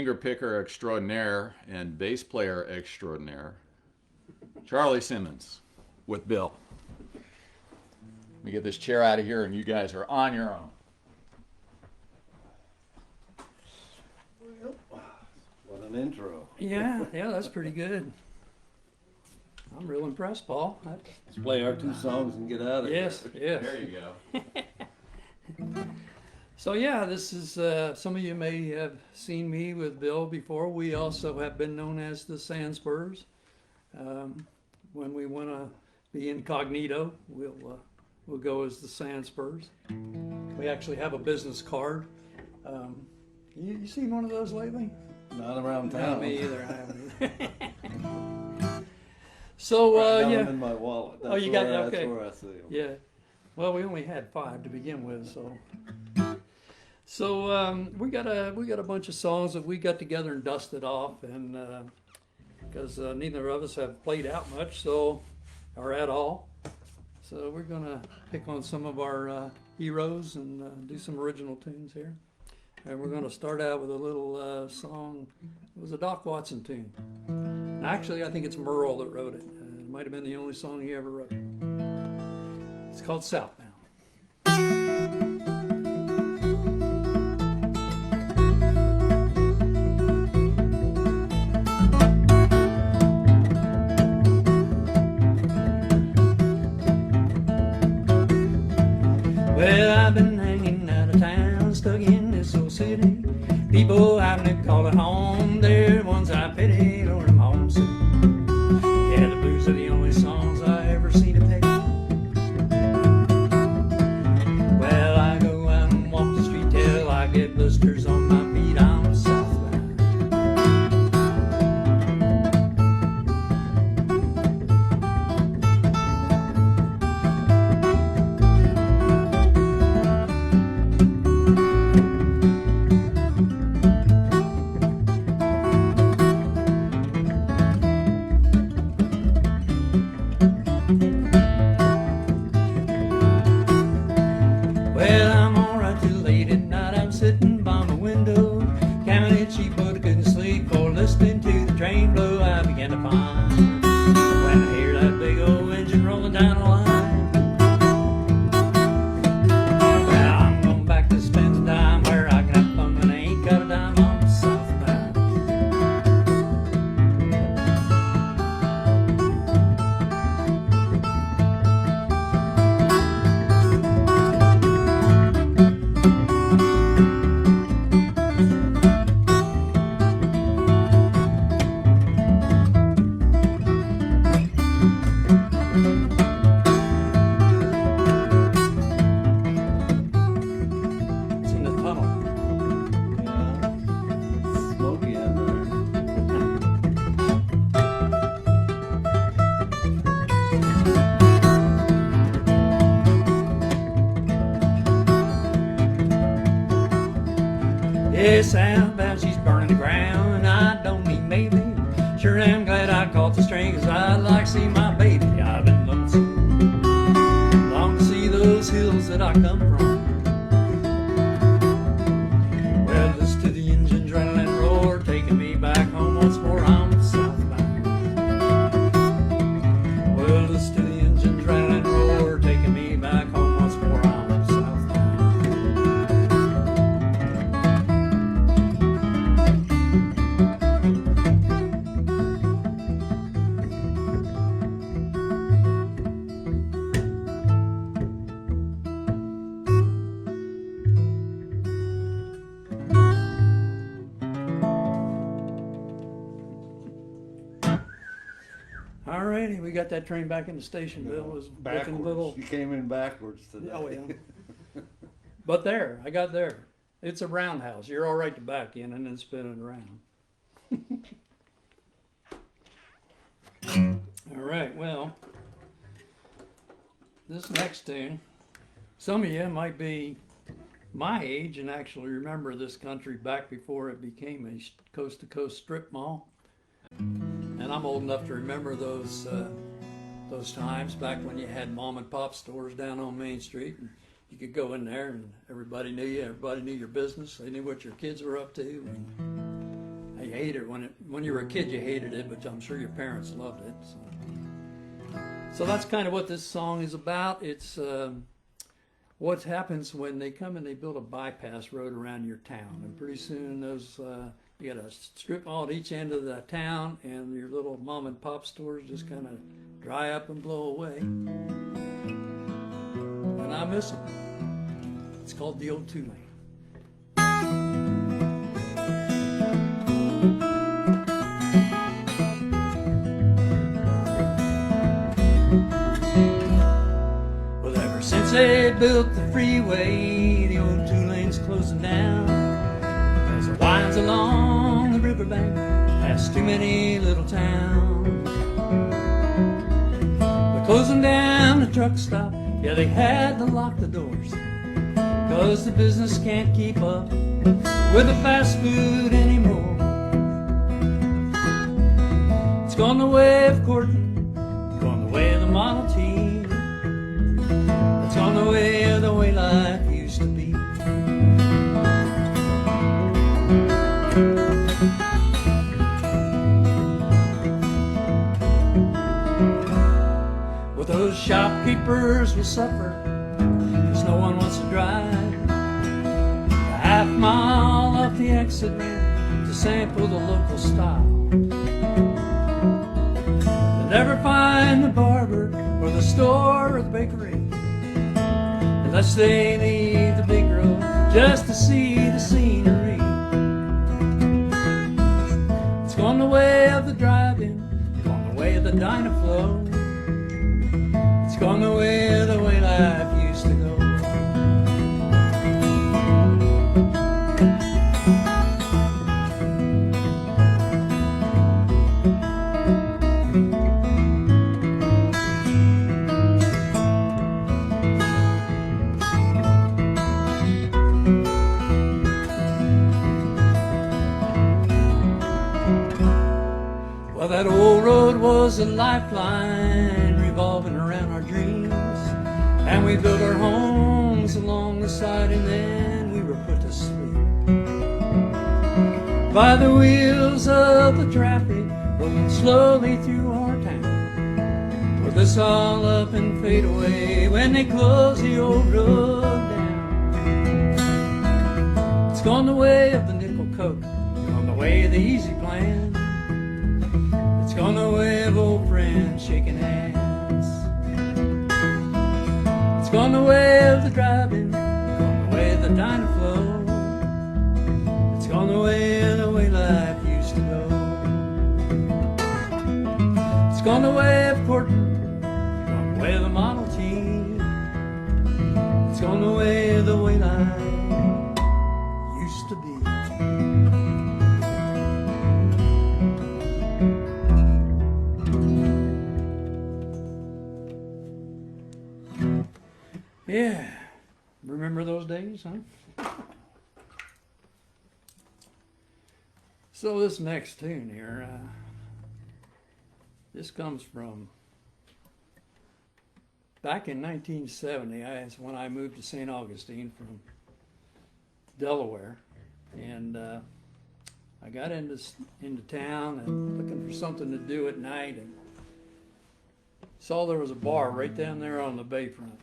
finger picker extraordinaire and bass player extraordinaire, Charley Simmons, with Bill. Let me get this chair out of here and you guys are on your own. What an intro. Yeah, that's pretty good. I'm real impressed, Paul. Let's play our 2 songs and get out of Yes. here. There you go. So yeah, this is, some of you may have seen me with Bill before. We also have been known as the Sandspurs. When we want to be incognito, we'll go as the Sandspurs. We actually have a business card. You seen one of those lately? Not around town. Not me either. I haven't either. So Right yeah. down in my wallet. That's You got where, that? Okay. That's where I see them. Yeah. Well, we only had 5 to begin with, so we got a bunch of songs that we got together and dusted off, and because neither of us have played out much, or at all. So we're gonna pick on some of our heroes and do some original tunes here. And we're gonna start out with a little song. It was a Doc Watson tune. Actually, I think it's Merle that wrote it. It might have been the only song he ever wrote. It's called Southbound. Well, I've been hanging out of town, stuck in this old city. People out there call it home, they're ones I pity, Lord, I'm homesick. Yeah, the blues are the only songs I ever see to pay. Well, I go out and walk the street till I get blisters on my feet. I'm southbound. Well, I'm alright till late at night. I'm sitting by my window, counting it cheap, but I couldn't sleep. For listening to the train blow, I began to pine. When I hear that big old engine rolling down the line, well, I'm going back to spend some time where I can have fun when I ain't got a dime on the southbound. It's in the tunnel. Yeah. Smoky in there. Yeah, southbound, she's burning the ground, and I don't need maybe. Sure am glad I caught the string, 'cause I'd like to see my baby. I've been lonesome, long to see those hills that I come from. Well, listen to the engines rattling and roar, taking me back home once more. I'm southbound. Well, listen to the engines rattling and roar, taking me back home once more. I'm southbound. Alrighty, we got that train back in the station. Bill was looking Backwards. a little. You came in backwards today. Oh yeah. But there, I got there. It's a roundhouse. You're all right to back in and then spin it around. All right, well, this next tune, some of you might be my age and actually remember this country back before it became a coast-to-coast strip mall. And I'm old enough to remember those times back when you had mom and pop stores down on Main Street. And you could go in there and everybody knew you, everybody knew your business, they knew what your kids were up to. And You hate it when you were a kid. You hated it, but I'm sure your parents loved it. So that's kind of what this song is about. It's what happens when they come and they build a bypass road around your town, and pretty soon those you got a strip mall at each end of the town, and your little mom and pop stores just kind of dry up and blow away. And I miss them. It's called the Old Two-Lane. Well, ever since they built the freeway, the old two-lane's closing down. As it winds along the riverbank, past too many little towns. They're closing down the truck stop. Yeah, they had to lock the doors, 'cause the business can't keep up with the fast food anymore. It's gone the way of Corton, gone the way of the Model T. It's gone the way of the way life used to be. Well, those shopkeepers will suffer, 'cause no one wants to drive a half mile off the exit ramp to sample the local style. They'll never find the barber or the store or the bakery unless they leave the big road just to see the scenery. It's gone the way of the drive-in, gone the way of the Dynaflow. It's gone the way of the way life used to go. Well, that old road was a lifeline revolving around our dreams, and we built our homes along the side, and then we were put to sleep by the wheels of the traffic rolling slowly through our town. Will this all up and fade away when they close the old road down? It's gone the way of the nickel coke, gone the way of the easy plan. It's gone the way of old friends shaking hands. It's gone the way of the driving, gone the way of the Dynaflow. It's gone the way life used to go. It's gone the way of Corton, gone the way of the Model T. It's gone the way life used to be. Yeah, remember those days, huh? So this next tune here, this comes from back in 1970. That's when I moved to St. Augustine from Delaware, and I got into town and looking for something to do at night, and saw there was a bar right down there on the bayfront,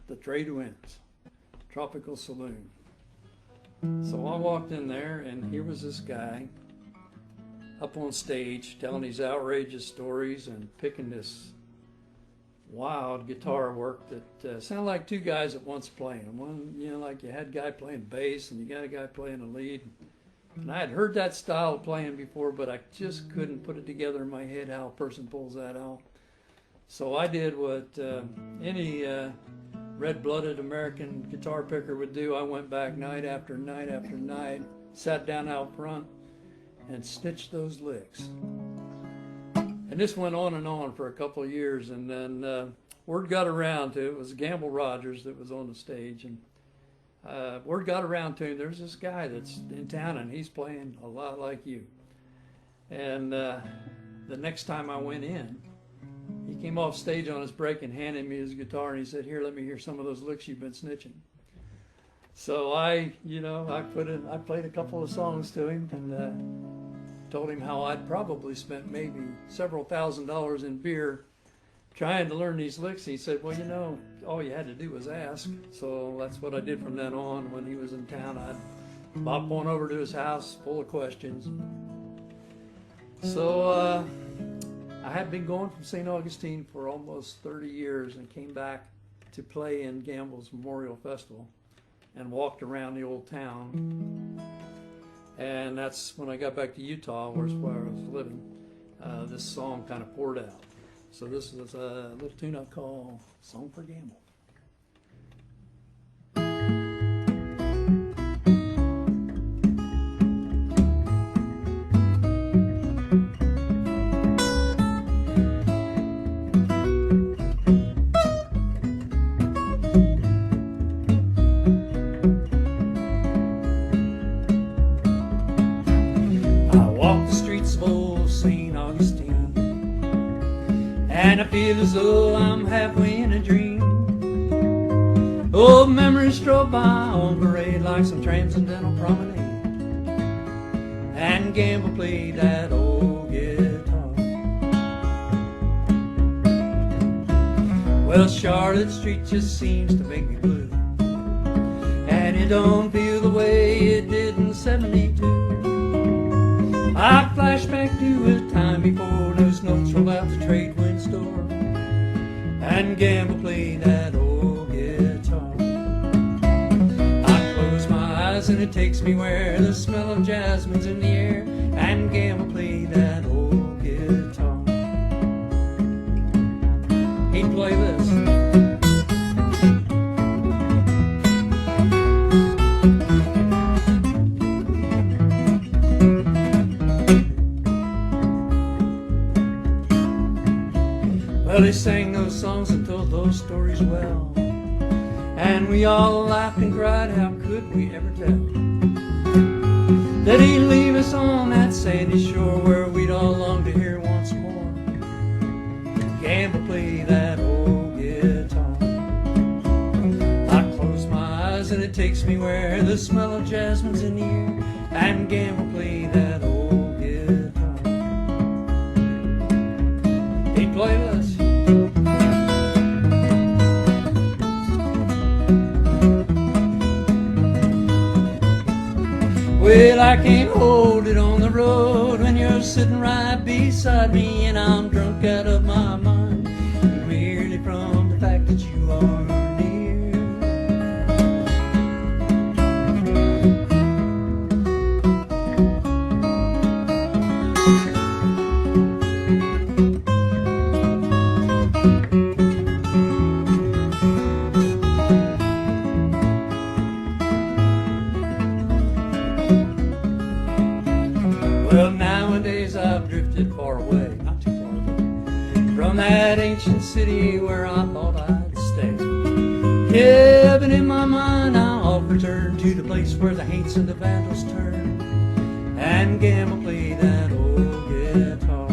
the Trade Winds Tropical Saloon. So I walked in there, and here was this guy up on stage telling these outrageous stories and picking this wild guitar work that sounded like two guys at once playing. One, like you had a guy playing bass and you got a guy playing the lead. And I had heard that style of playing before, but I just couldn't put it together in my head how a person pulls that out. So I did what any red-blooded American guitar picker would do. I went back night after night after night, sat down out front, and stitched those licks. And this went on and on for a couple of years, and then word got around to it was Gamble Rogers that was on the stage, and word got around to him, there's this guy that's in town and he's playing a lot like you. And the next time I went in, he came off stage on his break and handed me his guitar, and he said, "Here, let me hear some of those licks you've been snitching." So I played a couple of songs to him, and told him how I'd probably spent maybe several $1,000s in beer trying to learn these licks. He said, well, you know, all you had to do was ask. So that's what I did from then on. When he was in town, I'd bop on over to his house full of questions. So I had been going from St. Augustine for almost 30 years and came back to play in Gamble's Memorial Festival and walked around the old town. And that's when I got back to Utah, where I was living. This song kind of poured out. So this is a little tune I call Song for Gamble. And I feel as though I'm halfway in a dream. Old memories stroll by on parade like some transcendental promenade. And Gamble played that old guitar. Well, Charlotte Street just seems to make me blue, and it don't feel the way it did in '72. I flash back to a time before those notes rolled out the trade wind store, and Gamble played that old guitar. I close my eyes and it takes me where the smell of jasmine's in the air, and Gamble played that old guitar. He'd play this. Well, he sang those songs and told those stories well, and we all laughed and cried. How could we ever tell that he'd leave us on that sandy shore where we'd all long to hear once more Gamble play that old guitar? I close my eyes and it takes me where the smell of jasmine's in the air, and Gamble play that old guitar. He'd play this. Well, I can't hold it on the road when you're sitting right beside me, and I'm drunk out of my mind merely from the fact that you are near. Well, nowadays I've drifted far away, not too far away, from that ancient city where I thought I'd stay. Yeah, but in my mind I often return to the place where the Haints and the Vandals turn, and Gamble play that old guitar.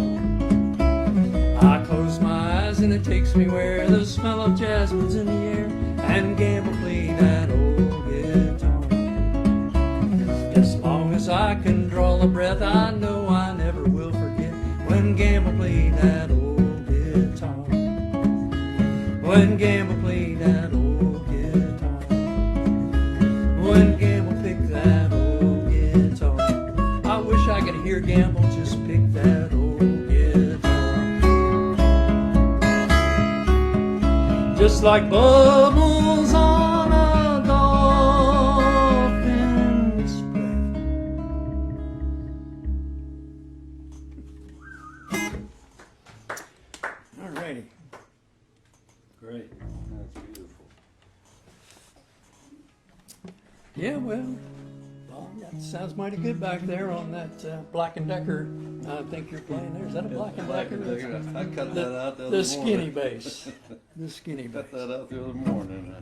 I close my eyes and it takes me where the smell of jasmine's in the air, and Gamble play that old guitar. As long as I can draw a breath, I know I never will forget when Gamble played that old guitar. When Gamble played that old guitar. When Gamble picked that old guitar. I wish I could hear Gamble just pick that old guitar. Just like bubbles on a dolphin's breath. Alrighty. Great. That's beautiful. Yeah, well, that sounds mighty good back there on that Black & Decker. I think you're playing there. Is that a Black & Decker? I cut that out the other The skinny morning. bass. The skinny bass. Cut that out the other morning.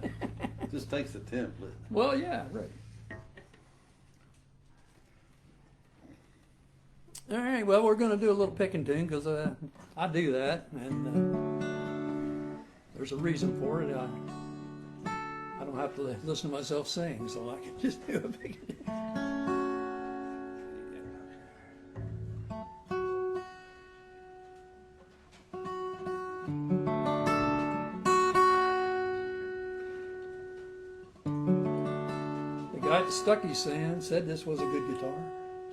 Just takes the template. Well, yeah, right. All right, well, we're going to do a little picking tune because I do that, and there's a reason for it. I don't have to listen to myself sing, so I can just do a picking tune. guy at the Stuckey stand said this was a good guitar.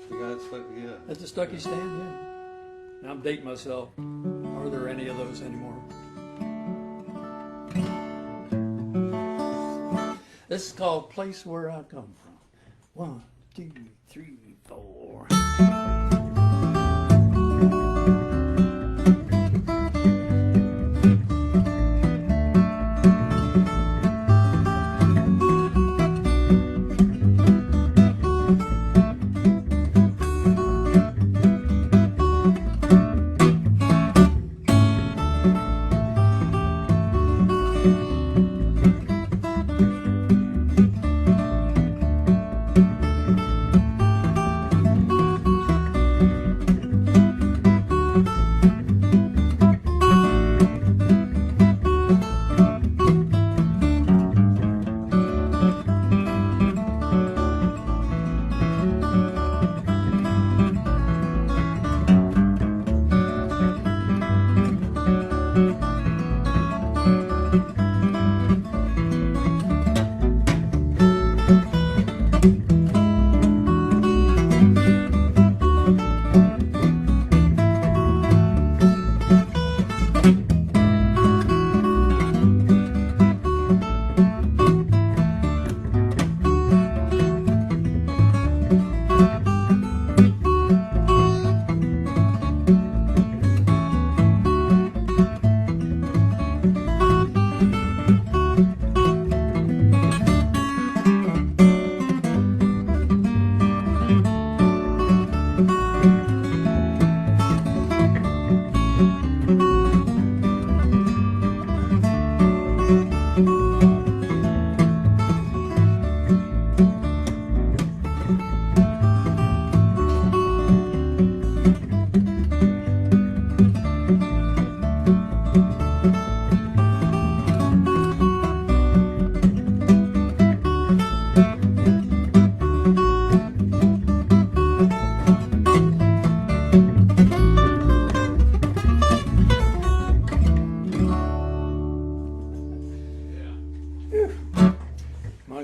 The guy that's like, yeah. At the Stuckey stand, yeah. And I'm dating myself. Are there any of those anymore? This is called Place Where I Come From. 1, 2, 3, 4.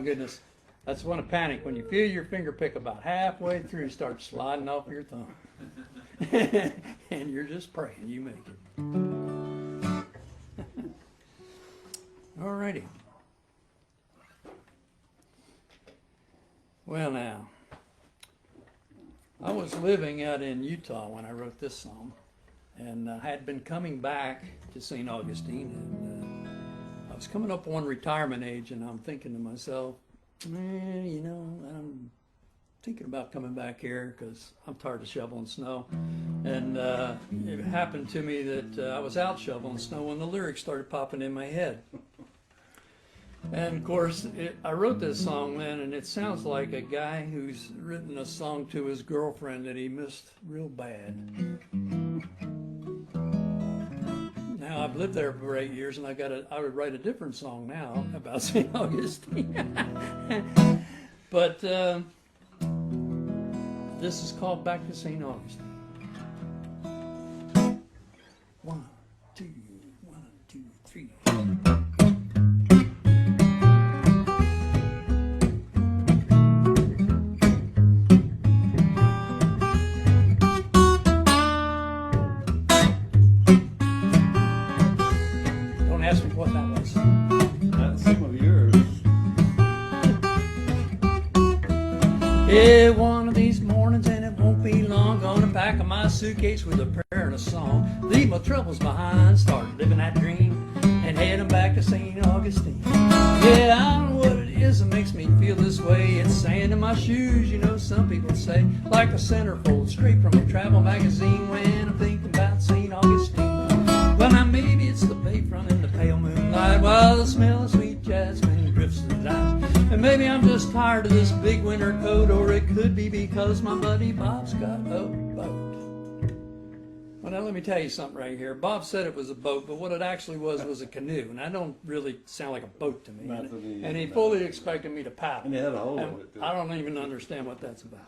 Goodness, that's when a panic, when you feel your finger pick about halfway through start sliding off your thumb. And you're just praying you make it. Alrighty. Well now, I was living out in Utah when I wrote this song, and I had been coming back to St. Augustine, and I was coming up on retirement age, and I'm thinking to myself, man, you know, I'm thinking about coming back here because I'm tired of shoveling snow. And it happened to me that I was out shoveling snow when the lyrics started popping in my head. And of course, I wrote this song then, and it sounds like a guy who's written a song to his girlfriend that he missed real bad. Now, I've lived there for 8 years, and I would write a different song now about St. Augustine. But this is called Back to St. Augustine. 1, 2, 1, 2, 3. Ask me what that was. That's some of yours. Yeah, one of these mornings, and it won't be long, gonna pack up my suitcase with a prayer and a song, leave my troubles behind, start living that dream, and heading back to St. Augustine. Yeah, I don't know what it is that makes me feel this way. It's sand in my shoes, you know, some people say, like a centerfold straight from a travel magazine when I'm thinking about St. Augustine. Well, now maybe it's the bayfront in the pale moonlight, while the smell of sweet jasmine drifts through the eyes. And maybe I'm just tired of this big winter coat, or it could be because my buddy Bob's got a boat. Well, now let me tell you something right here. Bob said it was a boat, but what it actually was a canoe, and I don't really sound like a boat to me. Not to me, And he no. fully expected me to paddle. And he had a hole in And it, too. I don't even understand what that's about.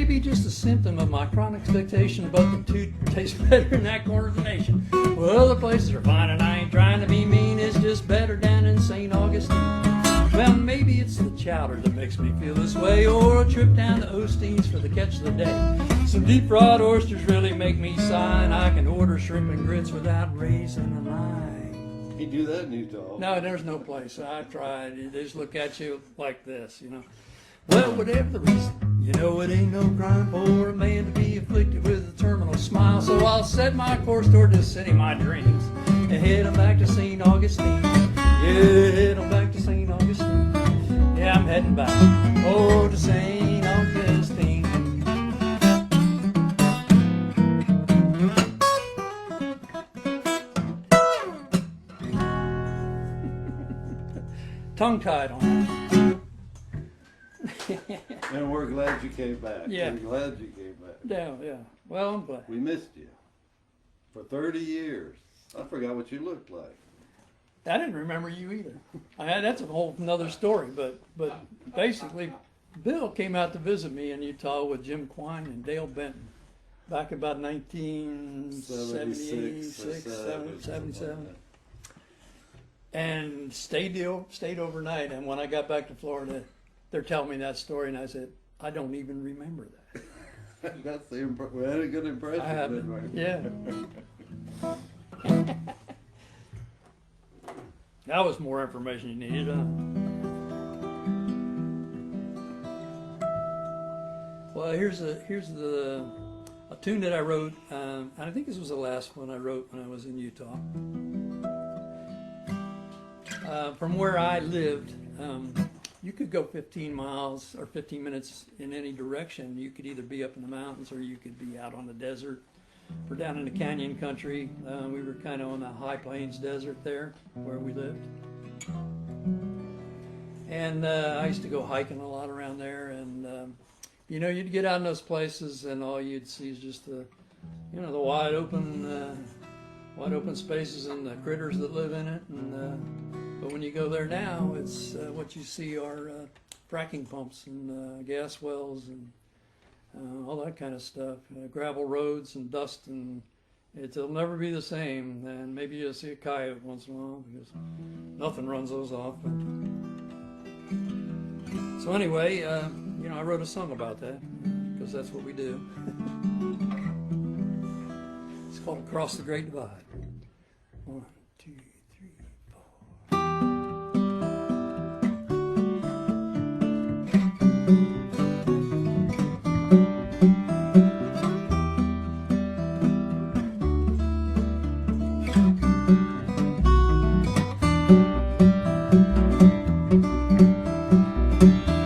be just a symptom of my chronic expectation, but the two taste better in that corner of the nation. Well, other places are fine, and I ain't trying to be mean. It's just better down in St. Augustine. Well, maybe it's the chowder that makes me feel this way, or a trip down to Osteen's for the catch of the day. Some deep fried oysters really make me sigh, and I can order shrimp and grits without raising a line. You do that in Utah. No, there's no place. I tried. They just look at you like this, you know. Well, whatever the reason, you know it ain't no crime for a man to be afflicted with a terminal smile. So I'll set my course toward the city of my dreams and head on back to St. Augustine. Yeah, head on back to St. Augustine. Yeah, I'm heading back, oh, to St. Augustine. Tongue-tied on it. And we're glad you came back. Yeah. We're glad you came back. Yeah, yeah. Well, I'm glad. We missed you for 30 years. I forgot what you looked like. I didn't remember you either. That's a whole another story, but basically, Bill came out to visit me in Utah with Jim Quine and Dale Benton back about 1976, 77. And stayed overnight. And when I got back to Florida, they're telling me that story, and I said, I don't even remember that. That's the we had a good impression. I haven't. Yeah. That was more information you needed, huh? Well, here's a tune that I wrote. And I think this was the last one I wrote when I was in Utah. From where I lived, you could go 15 miles or 15 minutes in any direction. You could either be up in the mountains or you could be out on the desert. We're down in the canyon country. We were kind of on the high plains desert there where we lived. And I used to go hiking a lot around there. And, you know, you'd get out in those places and all you'd see is just the wide open spaces and the critters that live in it. And but when you go there now, it's what you see are fracking pumps and gas wells and all that kind of stuff, gravel roads and dust, and it'll never be the same. And maybe you'll see a coyote once in a while because nothing runs those off. But so anyway, I wrote a song about that because that's what we do. It's called "Across the Great Divide." 1, 2, 3, 4.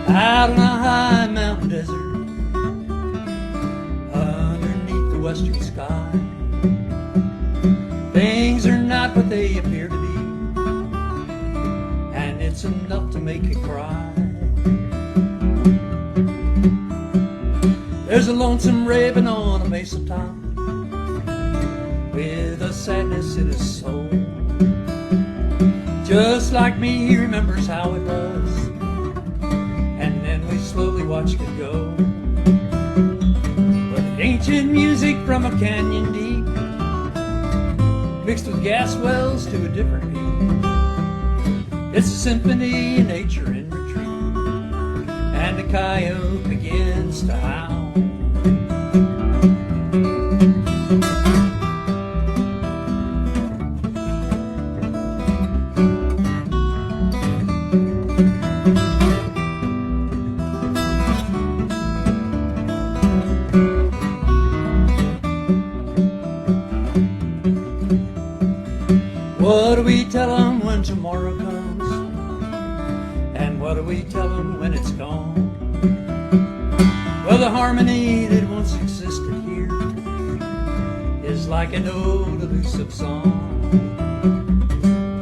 Out on a high mountain desert, underneath the western sky, things are not what they appear to be, and it's enough to make you cry. There's a lonesome raven on a mesa top, with a sadness in his soul. Just like me, he remembers how it was, and then we slowly watched it go. But the ancient music from a canyon deep, mixed with gas wells to a different beat. It's a symphony of nature in retreat, and the coyote begins to howl. What do we tell them when tomorrow comes? And what do we tell them when it's gone? Well, the harmony that once existed here is like an old elusive song.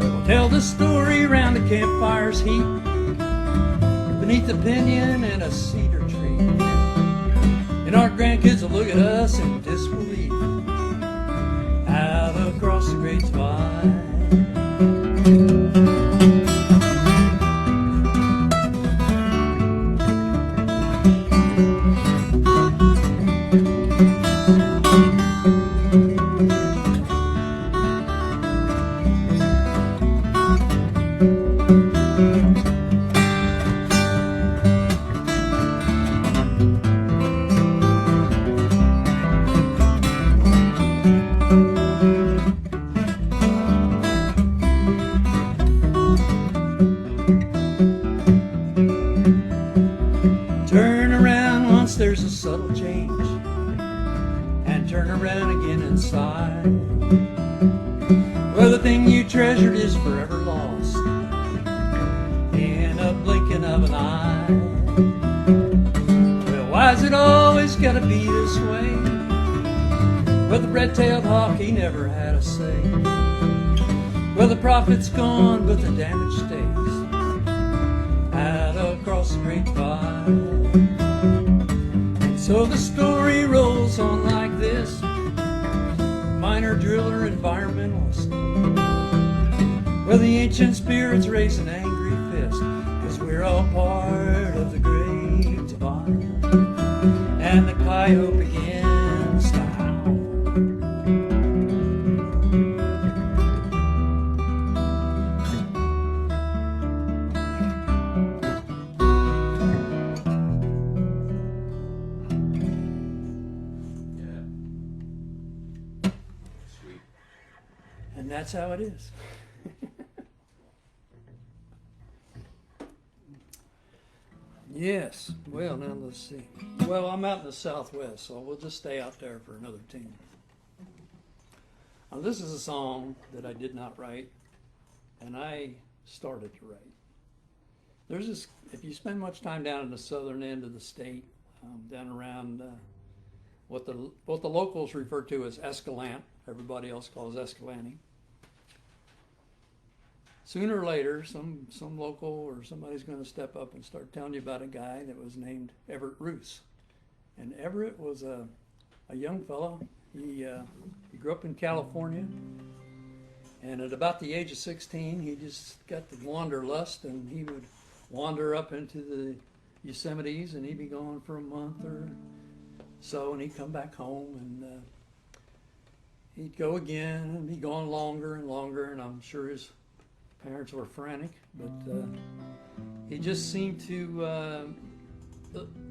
We'll tell the story around the campfire's heat, beneath the pinyon and a cedar tree. And our grandkids will look at us in disbelief out across the Great Divide. subtle change and turn around again inside. Well, the thing you treasured is forever lost in a blinking of an eye. Well, why's it always gotta be this way? Well, the red-tailed hawk, he never had a say. Well, the profit's gone, but the damage stays out across the grapevine. And so the story rolls on like this: miner, driller, environmentalist. Well, the ancient spirits raise an angry fist, 'cause we're all part of the great divine. And the coyote begins to howl. And that's how it is. Yes. Well, now let's see. Well, I'm out in the Southwest, so we'll just stay out there for another tune. Now, this is a song that I did not write, and I started to write. There's this. If you spend much time down in the southern end of the state, down around what the locals refer to as Escalante, everybody else calls Escalante. Sooner or later, some local or somebody's going to step up and start telling you about a guy that was named Everett Roos. And Everett was a young fellow. He grew up in California, and at about the age of 16, he just got the wanderlust, and he would wander up into the Yosemites, and he'd be gone for a month or so, and he'd come back home, and he'd go again, and be gone longer and longer, and I'm sure his parents were frantic, but he just seemed to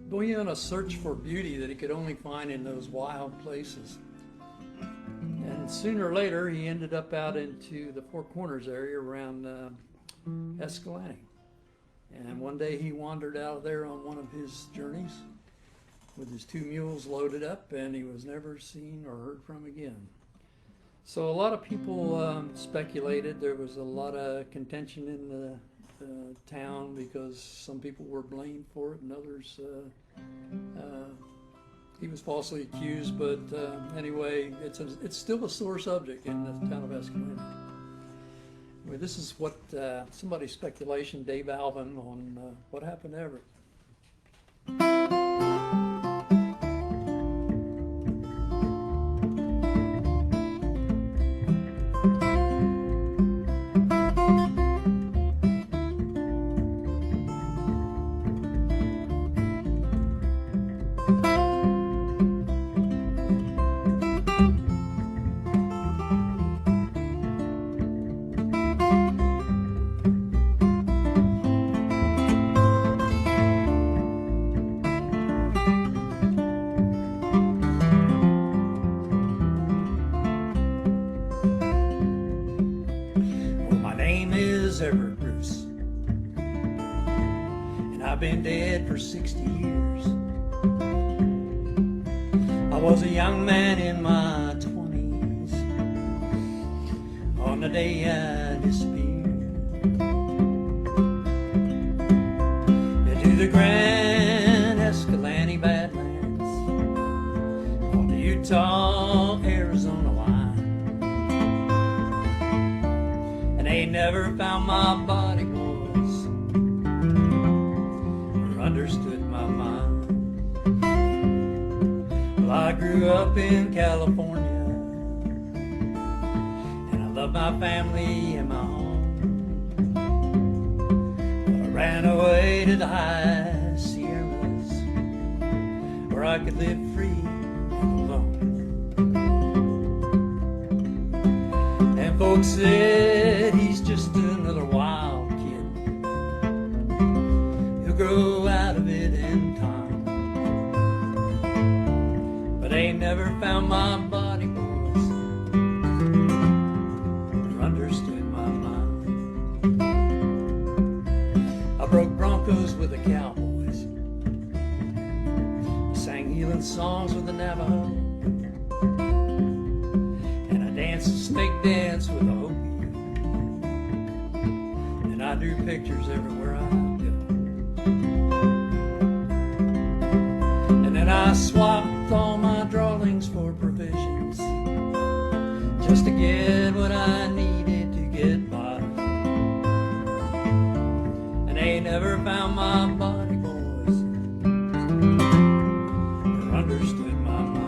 be on a search for beauty that he could only find in those wild places. And sooner or later, he ended up out into the Four Corners area around Escalante. And one day he wandered out of there on one of his journeys with his 2 mules loaded up, and he was never seen or heard from again. So a lot of people speculated. There was a lot of contention in the town because some people were blamed for it and others he was falsely accused, but anyway, it's still a sore subject in the town of Escalante. Anyway, this is what somebody's speculation, Dave Alvin, on what happened to Everett. Everett Bruce, and I've been dead for 60 years. I was a young man in my 20s on the day I disappeared. To the Grand Escalante Badlands on the Utah-Arizona line. They never found my body, boys, or understood my mind. Well, I grew up in California, and I love my family and my home. But I ran away to the high Sierras, where I could live free and alone. And folks said he's just another wild kid. He'll grow out of it in time. But they never found my body, boys, or understood my mind. I broke broncos with the cowboys. I sang singing songs with the Navajo, and I danced a snake dance with a Hopi, and I drew pictures everywhere I go. And then I swapped all my drawings for provisions, just to get what I needed to get by. And they never found my body, boys, or understood my mind.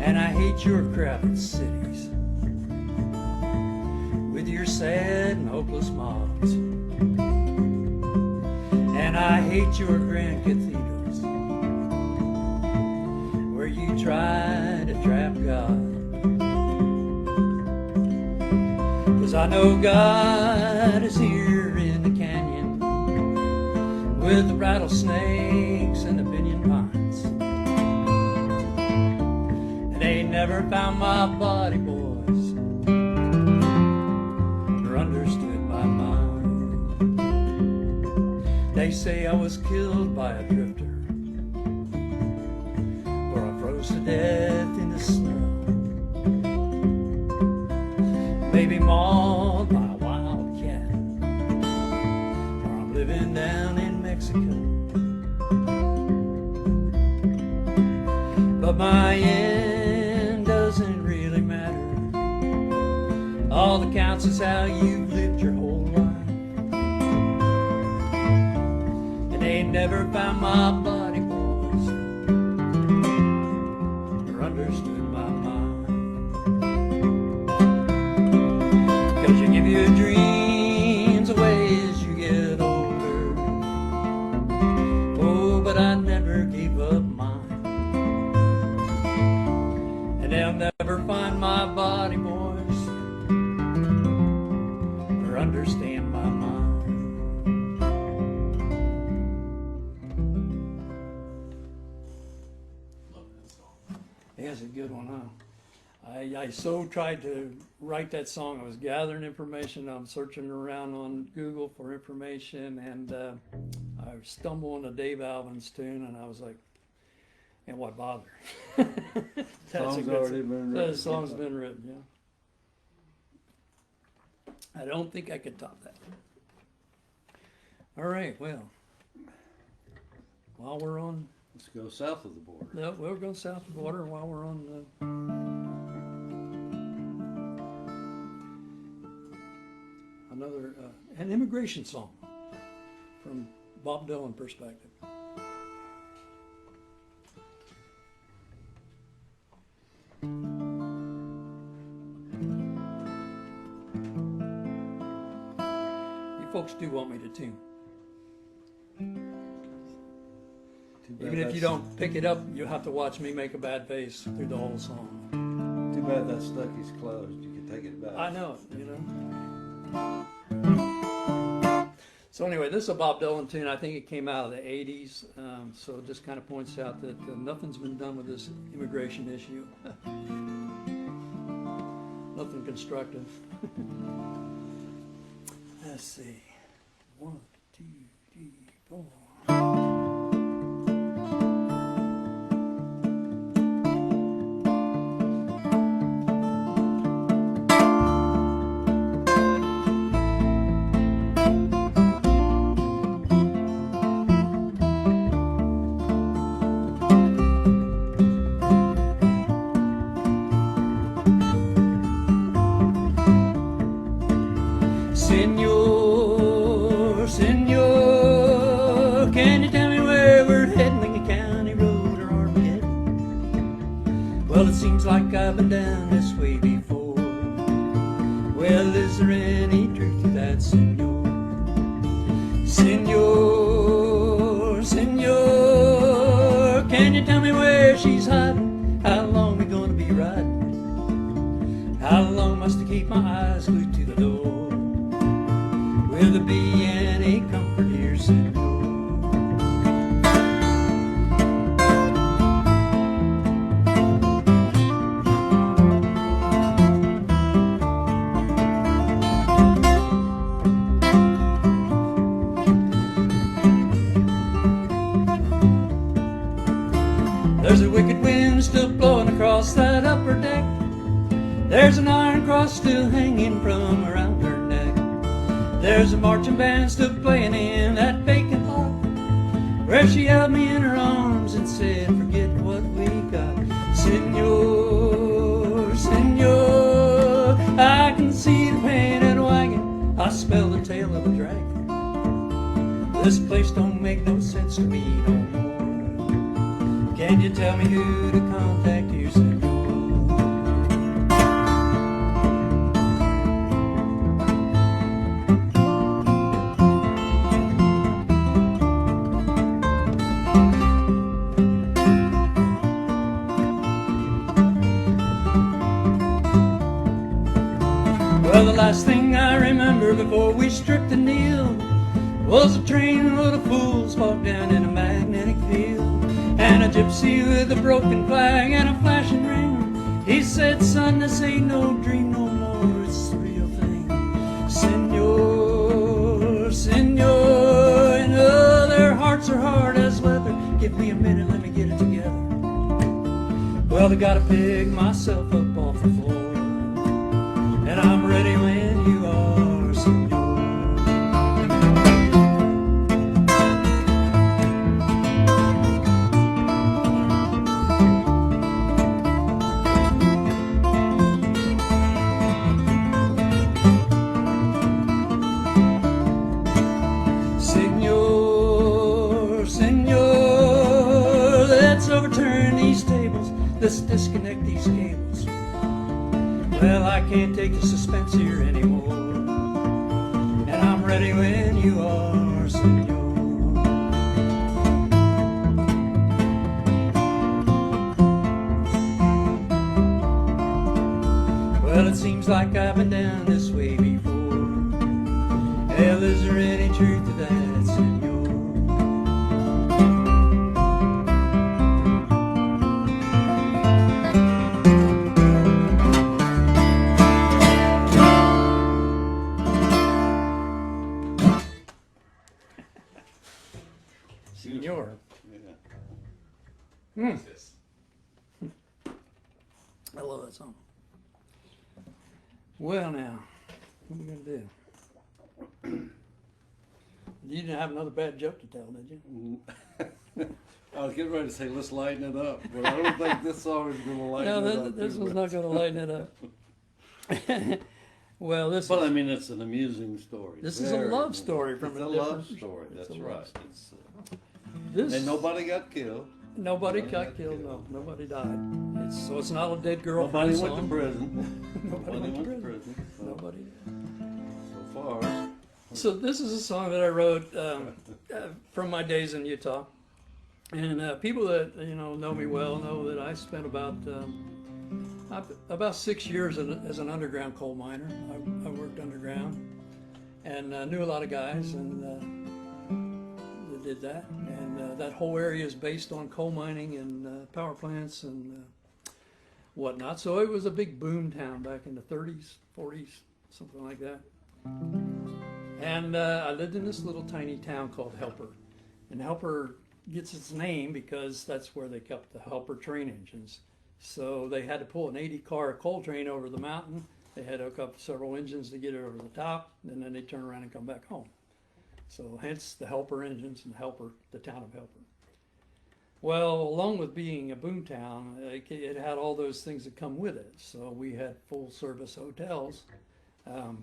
And I hate your crowded cities with your sad and hopeless mobs. And I hate your grand cathedrals where you try to trap God. 'Cause I know God is here in the canyon with the rattlesnakes and the pinyon pines. They never found my body, boys, or understood my mind. They say I was killed by a drifter, or I froze to death in the snow, maybe mauled by a wildcat, or I'm living down in Mexico. But my end doesn't really matter. All that counts is how you've lived your whole life. And they never found my body, boys, or understood my mind. 'Cause you give your dreams away as you get older. Oh, but I never gave up mine. And they'll never find my body, boys, or understand my mind. Yeah, it's a good one, huh? I so tried to write that song. I was gathering information. I'm searching around on Google for information, and I stumbled on a Dave Alvin's tune, and I was like, and why bother? That's Song's already been written. The song's been written, yeah. I don't think I could top that. All right, well, while we're on, Let's go south of the border. no, we're going south of the border while we're on another, an immigration song from Bob Dylan perspective. You folks do want me to tune. Even if you don't pick it up, you'll have to watch me make a bad face through the whole song. Too bad that Stucky's closed. You can take it back. I know, you know. So anyway, this is a Bob Dylan tune. I think it came out of the 80s. So it just kind of points out that nothing's been done with this immigration issue. Nothing constructive. Let's see. 1, 2, 3, 4. Senor, senor, can you tell me where we're heading, Lincoln County Road or Armageddon? Well, it seems like I've been down this way before. Well, is there any truth to that, senor? Senor, senor, can you tell me where she's hiding? How long we gonna be riding? How long must I keep my eyes glued to the door? Will there be any comfort here, senor? There's a wicked wind still blowing across that upper deck. There's an iron cross still hanging from around her neck. There's a marching band still playing in that vacant lot, where she held me in her arms and said, forget what we got. Senor, senor, I can see the painted wagon, I smell the tail of a dragon. This place don't make no sense to me no more. Can you tell me who to contact here, senor? Well, the last thing I remember before we stripped and kneeled was a train full of fools walked down in a magnetic field, and a gypsy with a broken flag and a flashing ring. He said, son, this ain't no dream no more, it's the real thing. Senor, senor, and oh, their hearts are hard as leather. Give me a minute, let me get it together. Well, I gotta pick myself up off the floor, and I'm ready when you are, senor. Senor, senor, let's overturn these tables, let's disconnect these cables. Well, I can't take the suspense here anymore, and I'm ready when you are, senor. Well, it seems like I've been down this way before. Hell, is there any truth to that, senor? Senor. Yeah. I love that song. Well, now, what are we gonna do? You didn't have another bad joke to tell, did you? I was getting ready to say, let's lighten it up, but I don't think this song is going to lighten it No, up. this too one's much. not gonna lighten it up. Well, this But I is, mean, it's an amusing story. this is a Very love amusing. story from It's a a different. love story. it's That's a love right. story. It's, This, and nobody got killed. nobody got killed. No, nobody died. So it's not a dead girl. Nobody song. went to prison. Nobody went to prison. prison. So, Nobody did. so far. So this is a song that I wrote from my days in Utah, and people that know me well know that I spent about 6 years as an underground coal miner. I worked underground and knew a lot of guys and that did that. And that whole area is based on coal mining and power plants and whatnot. So it was a big boom town back in the 30s, 40s, something like that. And I lived in this little tiny town called Helper. And Helper gets its name because that's where they kept the Helper train engines. So they had to pull an 80-car coal train over the mountain. They had to hook up several engines to get it over the top, and then they'd turn around and come back home. So hence the Helper engines and Helper, the town of Helper. Well, along with being a boom town, it had all those things that come with it. So we had full-service hotels,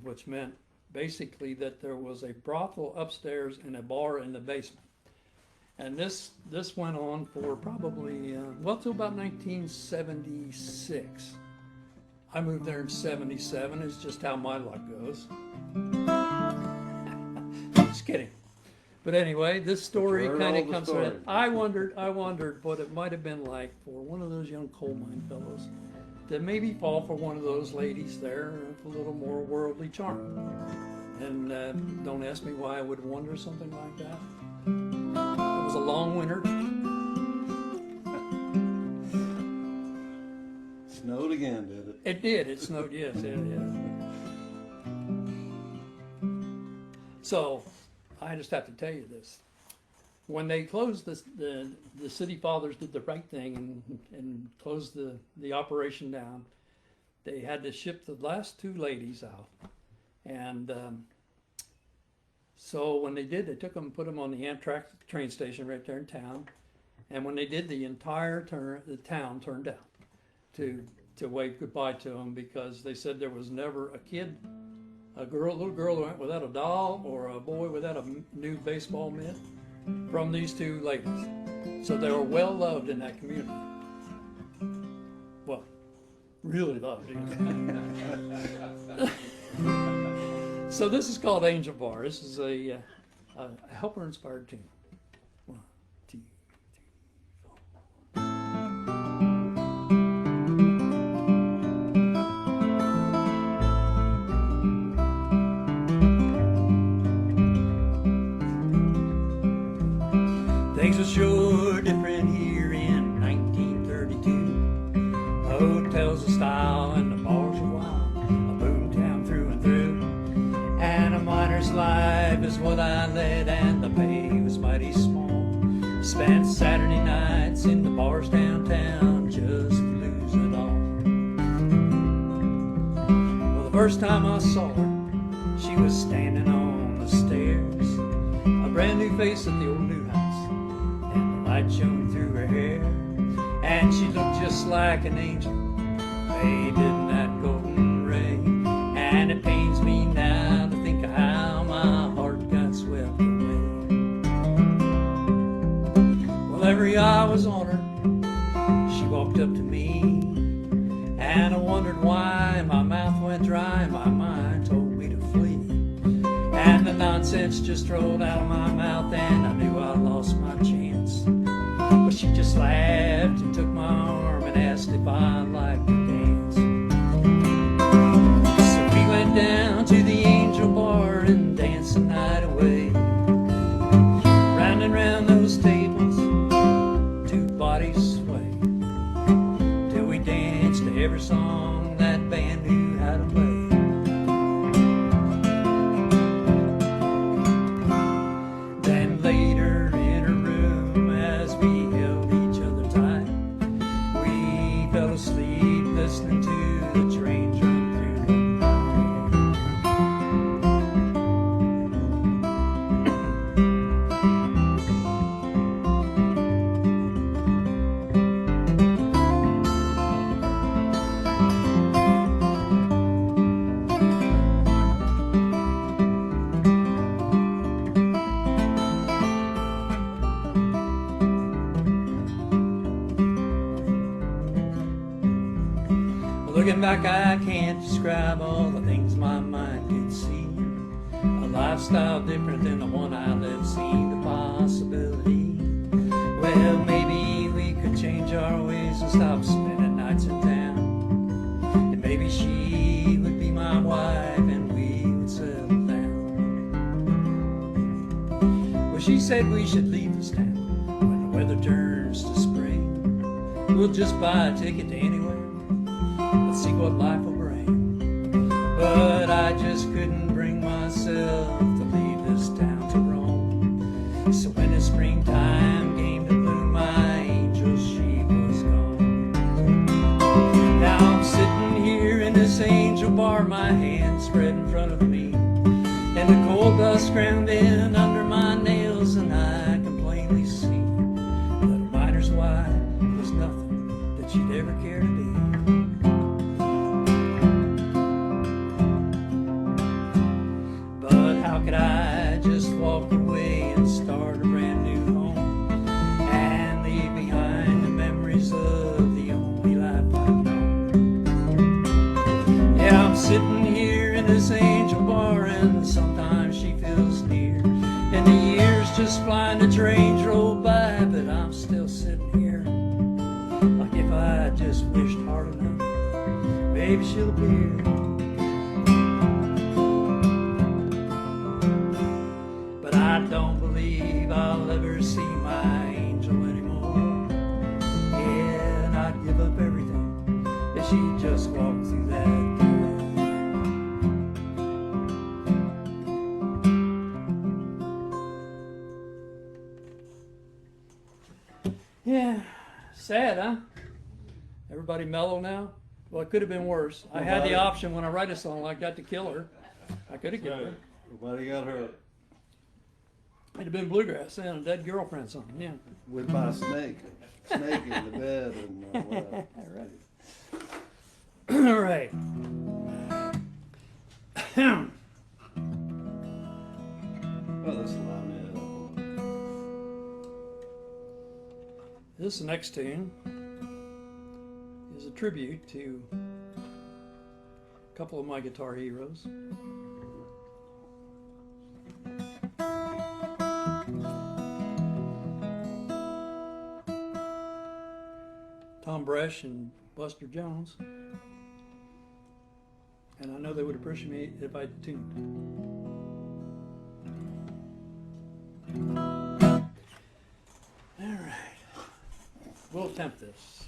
which meant basically that there was a brothel upstairs and a bar in the basement. And this went on for probably, till about 1976. I moved there in '77. It's just how my luck goes. Just kidding. But anyway, this story Heard kind all of the comes story. from. I wondered what it might have been like for one of those young coal mine fellows to maybe fall for one of those ladies there with a little more worldly charm. And don't ask me why I would wonder something like that. It was a long winter. Snowed again, did it? It did. It snowed. Yes, yeah. So, I just have to tell you this: when they closed the city fathers did the right thing and closed the operation down. They had to ship the last two ladies out, and so when they did, they took them and put them on the Amtrak train station right there in town. And when they did, the entire town turned out to wave goodbye to them, because they said there was never a kid, little girl who went without a doll, or a boy without a new baseball mitt from these two ladies. So they were well loved in that community. Well, really loved. So this is called Angel Bar. This is a helper-inspired tune. 1, 2, 3, 4. Things were sure different here in 1932. Hotels of style and the bars were wild, a boomtown through and through. And a miner's life is what I led, and the pay was mighty small. Spent Saturday nights in the bars downtown just to lose it all. Well, the first time I saw her, she was standing on the stairs, a brand new face at the old new house, and the light shone through her hair, and she looked just like an angel made in that golden ray. And it pains me now to think of how my heart got swept away. Well, every eye was on her. She walked up to me, and I wondered why my mouth went dry, my mind told me to flee. And the nonsense just rolled out of my mouth, and I knew I lost my chance. But she just laughed and took my arm and asked if I'd like to dance. So we went down to the Angel Bar and danced the night away. Round and round those tables, two bodies sway, till we danced to every song that band knew how to play. Then later in her room, as we held each other tight, we fell asleep listening to the trains run through the Looking back, I can't describe all the things my mind could see. A lifestyle different than the one I lived seemed a possibility. Well, maybe we could change our ways and stop spending nights in town. And maybe she would be my wife and we would settle down. Well, she said we should leave this town when the weather turns to spring. We'll just buy a ticket to anywhere. Let's see what life will bring. But I just couldn't bring myself to leave this town to roam. So when the springtime came to bloom, my angel, she was gone. Now I'm sitting here in this Angel Bar, my hands spread in front of me, and the cold dust ground in under my nails, and I can plainly see that a miner's wife was nothing that she'd ever care to be. How could I just walk away and start a brand new home and leave behind the memories of the only life I've known? hard enough. Baby, she'll appear. But I don't believe I'll ever see my angel anymore. Yeah, and I'd give up everything if she just walked through that door. Yeah, sad, huh? Everybody mellow now? Well, it could have been worse. I had the option when I write a song like that to kill her. I could have killed her. Nobody got hurt. It'd have been bluegrass and a dead girlfriend song, yeah. Went by a snake. Snake in the bed and whatever. All right. Well, this line it up. This next tune is a tribute to a couple of my guitar heroes. Tom Bresh and Buster Jones. And I know they would appreciate me if I tuned. All right. We'll attempt this.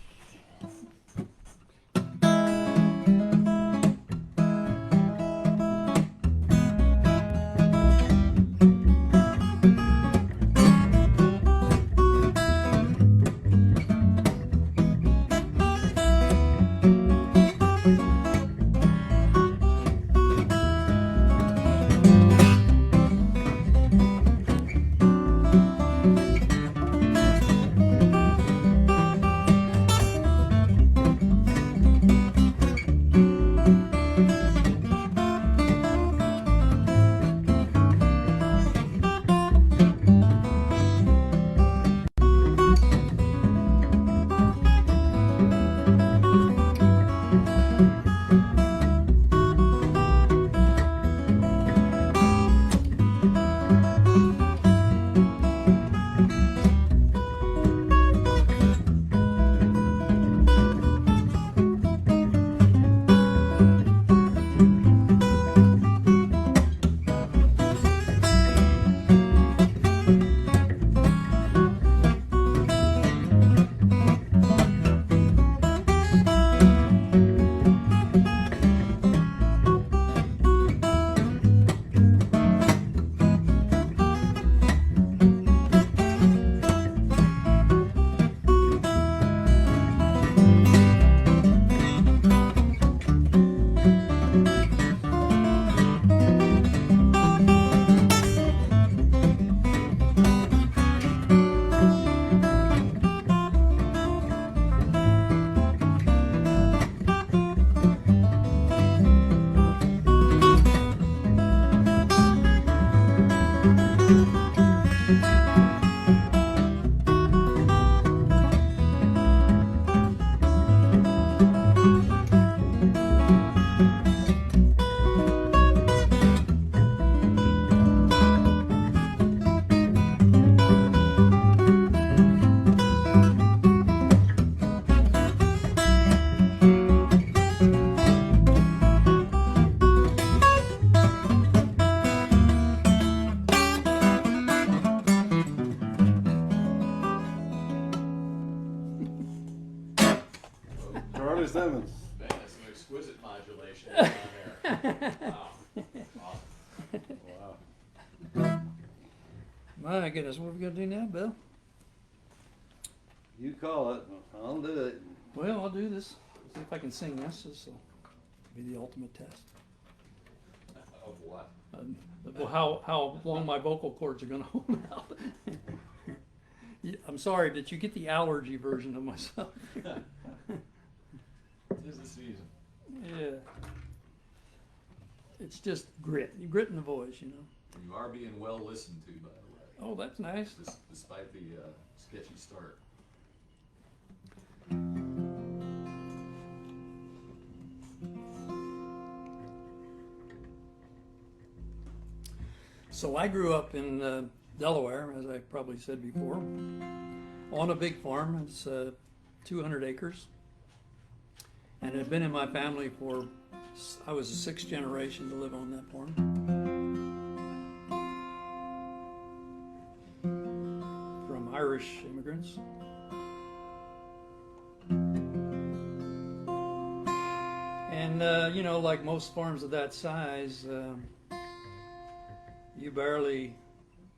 Charley Simmons. Man, that's some exquisite modulation down there. Wow. Wow. My goodness, what are we going to do now, Bill? You call it. I'll do it. Well, I'll do this. See if I can sing this. This will be the ultimate test. Of what? How long my vocal cords are going to hold out. I'm sorry, did you get the allergy version of myself? Tis the season. Yeah. It's just grit in the voice, you know. You are being well listened to, by the way. Oh, that's nice. Despite the sketchy start. So I grew up in Delaware, as I probably said before, on a big farm. It's 200 acres. and it had been in my family for, I was the sixth generation to live on that farm. From Irish immigrants. And, you know, like most farms of that size, you barely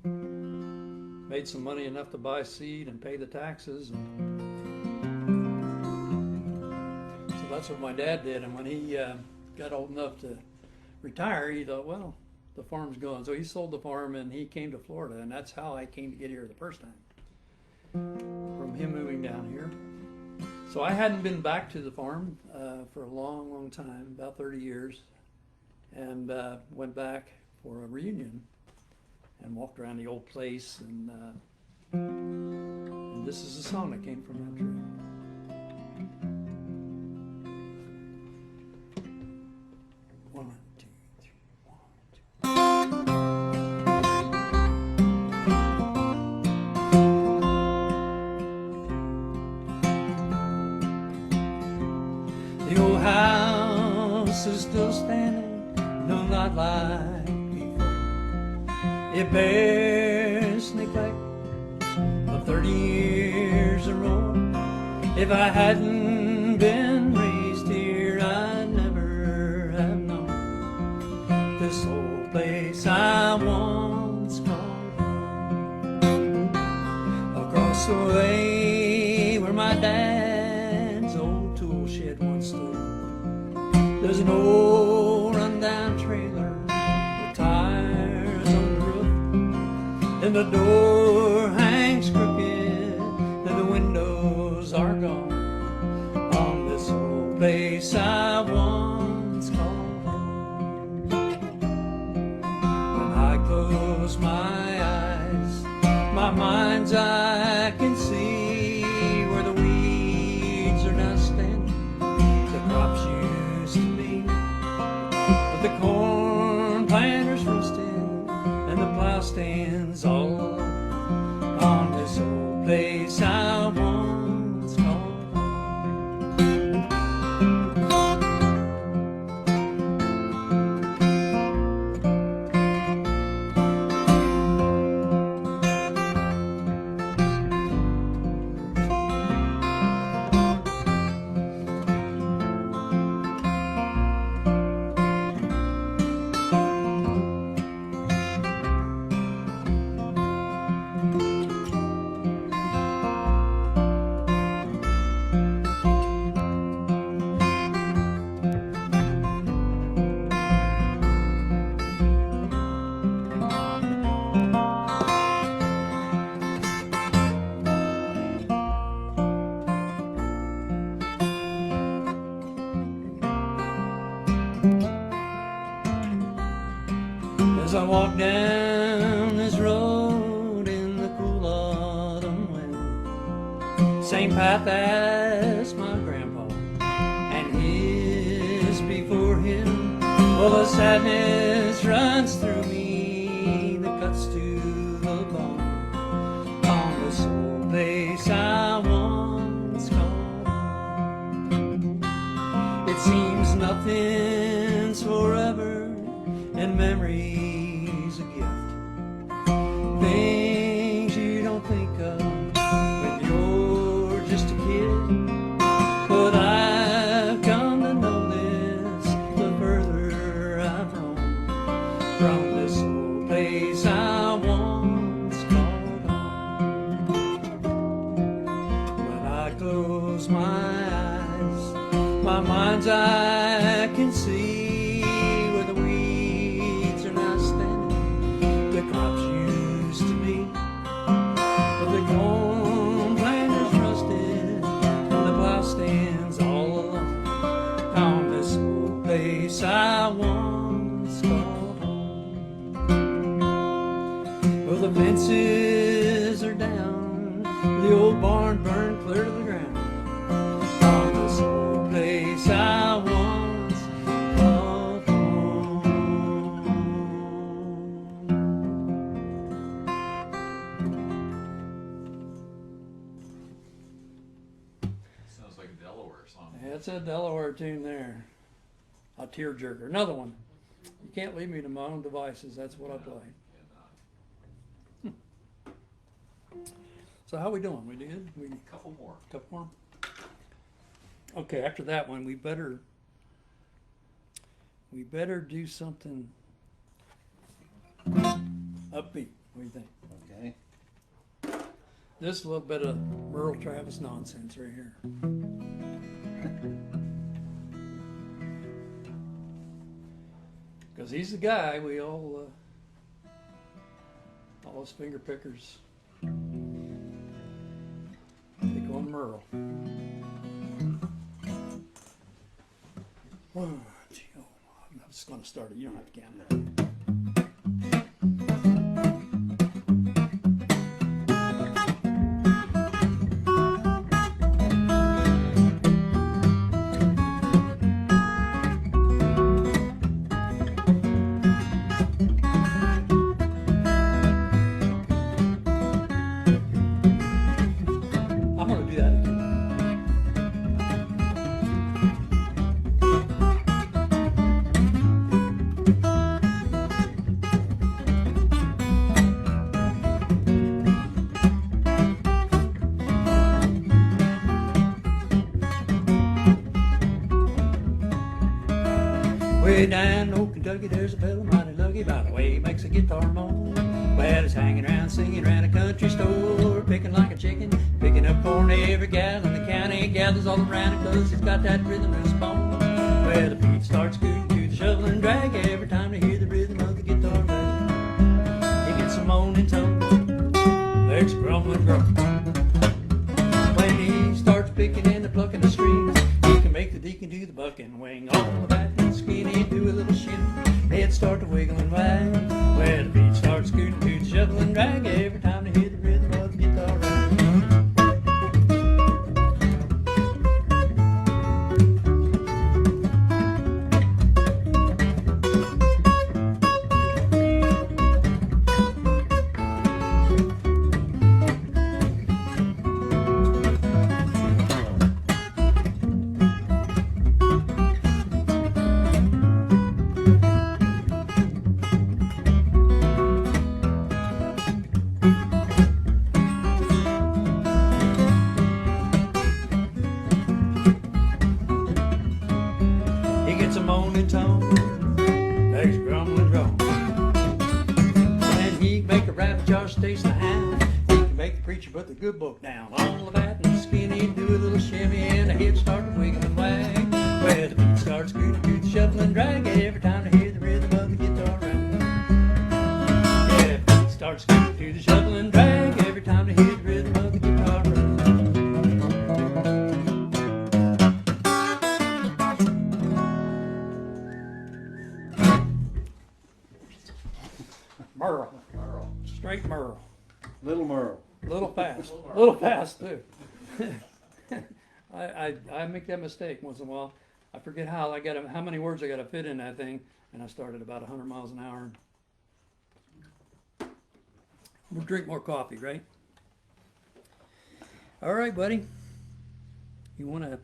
made some money enough to buy seed and pay the taxes. So that's what my dad did. And when he got old enough to retire, he thought, well, the farm's gone. So he sold the farm and he came to Florida. And that's how I came to get here the first time, from him moving down here. So I hadn't been back to the farm for a long, long time, about 30 years, and went back for a reunion and walked around the old place, and this is a song that came from that trip. One, two, three, 1, 2. The old house is still standing, no, not like before. It bears neglect of 30 years or more. If I hadn't been raised here, I'd never have known this old place I once called home. Across the way where my dad's old tool shed once stood, there's an old rundown trailer with tires on the roof, and the door hangs crooked and the windows are gone on this old place I once called home. When I close my eyes, my mind's eye can see where the weeds are now standing, the crops used to be, with the corn planters roasted and the plow stands all alone on this old place I once called home. As I walk down this road in the cool autumn wind, same path as my grandpa and his before him, well, the sadness runs through me that cuts to the bone on this old place I once called home. It seems nothing's forever and memory's a gift, things you don't think of when you're just a kid. But I've come to know this the further I've roamed from this old place I once called home. When I close my eyes, my mind's eye can see where the weeds are now standing, the crops used to be, but the corn planters rusted and the plow stands all alone on this old place I once called home. Well, the fences are down, the old barn burned clear to the ground on this old place I once called home. Sounds like a Delaware song. That's a Delaware tune there. A tearjerker. Another one. You can't leave me to my own devices. That's what I play. So how we doing? We did? Couple more. Couple more? Okay, after that one, we better do something upbeat. What do you think? Okay. This is a little bit of Merle Travis nonsense right here. Because he's the guy we all us finger pickers pick on Merle. One, two, I'm just going to start it. You don't have to count it. I'm going to do that again. Way down in old Kentucky, there's a fellow mighty lucky by the way he makes a guitar moan. Well, he's hanging around singing around a country store, picking like a chicken, picking up corn every gal in the county, gathers all around it 'cause he's got that rhythm in his bone. Well, the feet start scooting to the shovel and drag every time they hear the rhythm of the guitar drag. He gets a moaning tone, there's a grumbling groan. When he starts picking and the plucking the strings, he can make the deacon do the bucking, wing all the back and skinny, do a little shimmy, head start to wiggle and wag. Well, the beat starts scooting to the shovel and drag every time they hear the rhythm of the guitar rag. He gets a moaning tone, there's a grumbling groan. And he can make a rabbit jar taste the hound. He can make the preacher put the good book down. On the bat and skinny, do a little shimmy, and the head start to wiggle and wag. Well, the beat starts scooting to the shovel and drag every time they hear the rhythm of the guitar rag. Yeah, the beat starts scooting to the shovel and drag every time they hear the rhythm of the guitar rag. Merle. Straight Merle. Little Merle. Little fast. Little fast too. I make that mistake once in a while. I forget how many words I got to fit in that thing, and I start at about 100 miles an hour. We'll drink more coffee, right? All right, buddy. You wanna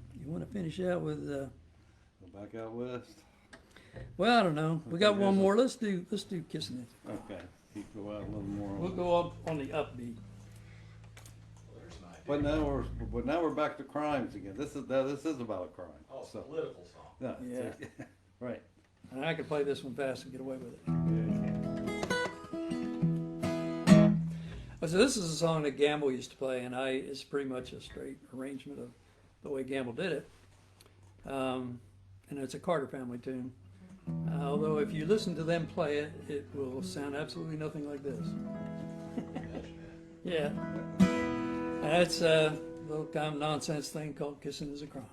finish out with? Go back out west. Well, I don't know. We got one more. Let's do Kissing It. Okay. Go out a little more. We'll go up on the upbeat. But now we're back to crimes again. This is about a crime. Oh, So, political song. yeah. Right. And I could play this one fast and get away with it. So this is a song that Gamble used to play, and it's pretty much a straight arrangement of the way Gamble did it. And it's a Carter family tune. Although if you listen to them play it, it will sound absolutely nothing like this. Yeah. And it's a little kind of nonsense thing called Kissing is a Crime.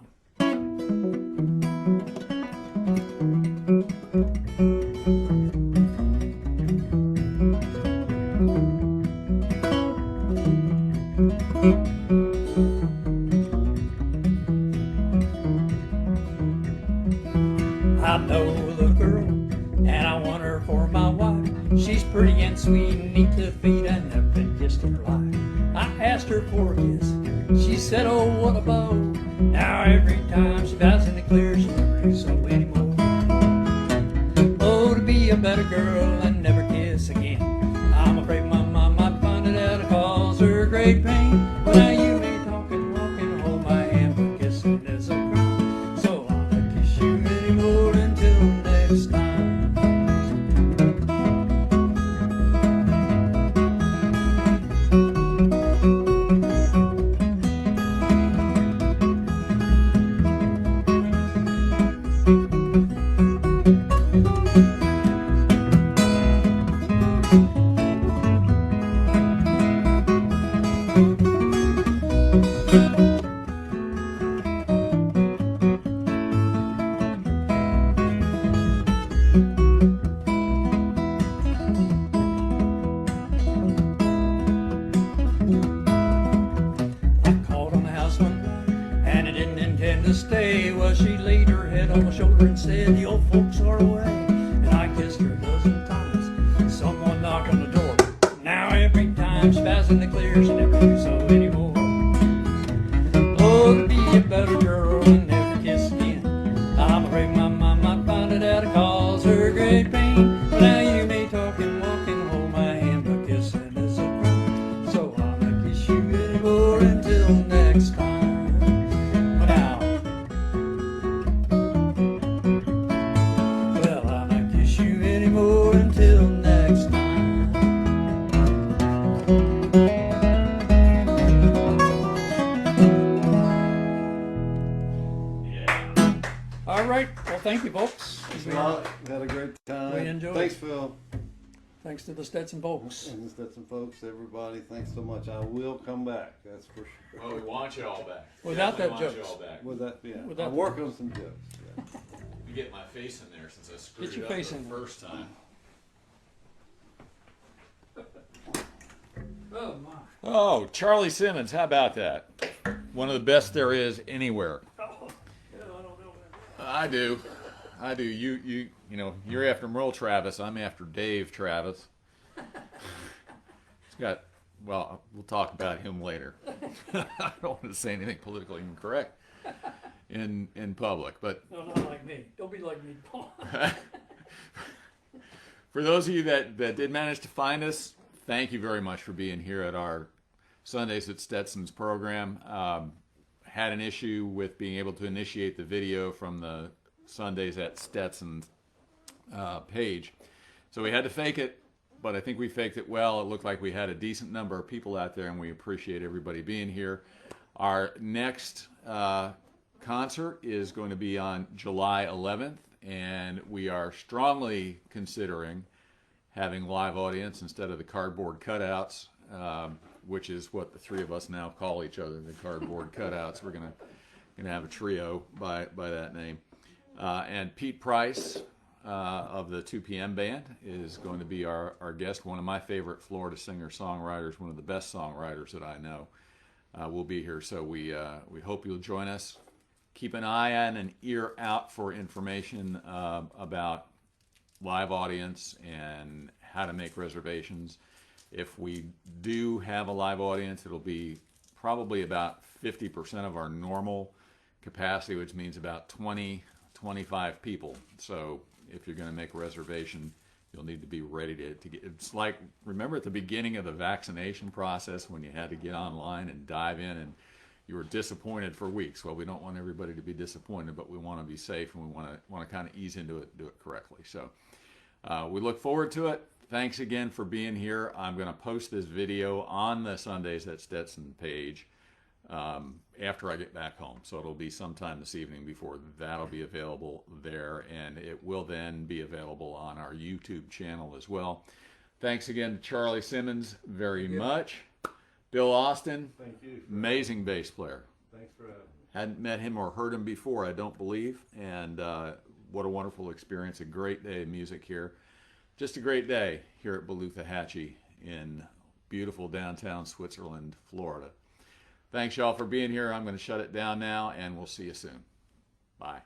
I know the girl, and I want her for my wife. She's pretty and sweet and neat to feed, and never been kissed in her life. I asked her for a kiss. She said, oh, what a bow. Now every time she bows in the clear, she never do so anymore. Oh, to be a better girl and never kiss again. I'm afraid my mom might find it out, it cause her great pain. Well, now you may talk and walk and hold my hand, but kissing is a crime. So I'll not kiss you anymore until next time. And I didn't intend to stay. Well, she laid her head on my shoulder and said, the old folks are away. And I kissed her a dozen times. Someone knocked on the door. Now every time she bows in the clear, she never do so anymore. Oh, to be a better girl and never kiss again. I'm afraid my mom might find it out, it cause her great pain. But now you may talk and walk and hold my hand, but kissing is a crime. So I'll not kiss you anymore until next time. Until next time. Yeah. All right. Well, thank you, folks. Thanks a lot. Had a great time. We enjoyed Thanks, it. Phil. Thanks to the Stetson folks. And the Stetson folks, everybody, thanks so much. I will come back, that's for sure. Well, we want you all back. Without that Definitely want jokes. you all back. With that, yeah. Without I'll work on some jokes. Yeah. Let me get my face in there since I screwed Get your it up face the in there. first time. Oh, my. Oh, Charley Simmons, how about that? One of the best there is anywhere. Oh, yeah, I don't know that. I do. You know, you're after Merle Travis. I'm after Dave Travis. He's got, well, we'll talk about him later. I don't want to say anything politically incorrect in public, but No, not like me. Don't be like me, Paul. for those of you that did manage to find us, thank you very much for being here at our Sundays at Stetson's program. Had an issue with being able to initiate the video from the Sundays at Stetson's page. So we had to fake it, but I think we faked it well. It looked like we had a decent number of people out there, and we appreciate everybody being here. Our next concert is going to be on July 11th, and we are strongly considering having live audience instead of the cardboard cutouts, which is what the three of us now call each other, the cardboard cutouts. We're gonna have a trio by that name. And Pete Price of the 2 p.m. band is going to be our guest. One of my favorite Florida singer-songwriters, one of the best songwriters that I know, will be here. So we hope you'll join us. Keep an eye and an ear out for information about live audience and how to make reservations. If we do have a live audience, it'll be probably about 50% of our normal capacity, which means about 25 people. So if you're going to make a reservation, you'll need to be ready to get. It's like, remember at the beginning of the vaccination process when you had to get online and dive in and you were disappointed for weeks. Well, we don't want everybody to be disappointed, but we want to be safe and we want to kind of ease into it, do it correctly. So we look forward to it. Thanks again for being here. I'm going to post this video on the Sundays at Stetson page after I get back home. So it'll be sometime this evening before that'll be available there, and it will then be available on our YouTube channel as well. Thanks again to Charley Simmons very much. Bill Austin, Thank you. amazing bass player. Thanks for having me. Hadn't met him or heard him before, I don't believe, and what a wonderful experience, a great day of music here. Just a great day here at Beluthahatchee in beautiful downtown Switzerland, Florida. Thanks, y'all, for being here. I'm going to shut it down now, and we'll see you soon. Bye.